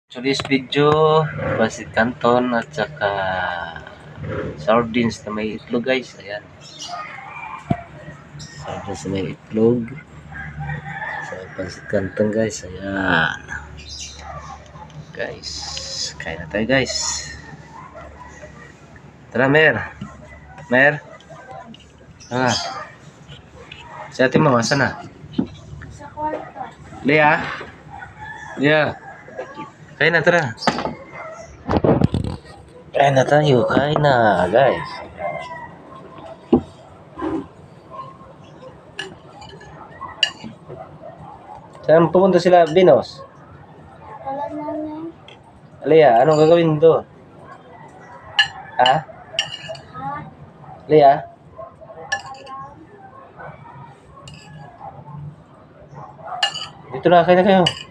Today's video, pasit canton at saka sardines na may itlog guys. Ayan. Sardines na may itlog. So, pasit canton guys. Ayan. Guys, kain na tayo guys. Tara Mer. Mer. Ah. Si ate mo, saan na? Sa kwarto. Lea? Lea. Kain na, tara. Kain na tayo. Kain na, guys. Saan pupunta sila, Binos? Wala namin. Lea, anong gagawin doon? Ha? Ha? Lea? Dito na, kain na kayo.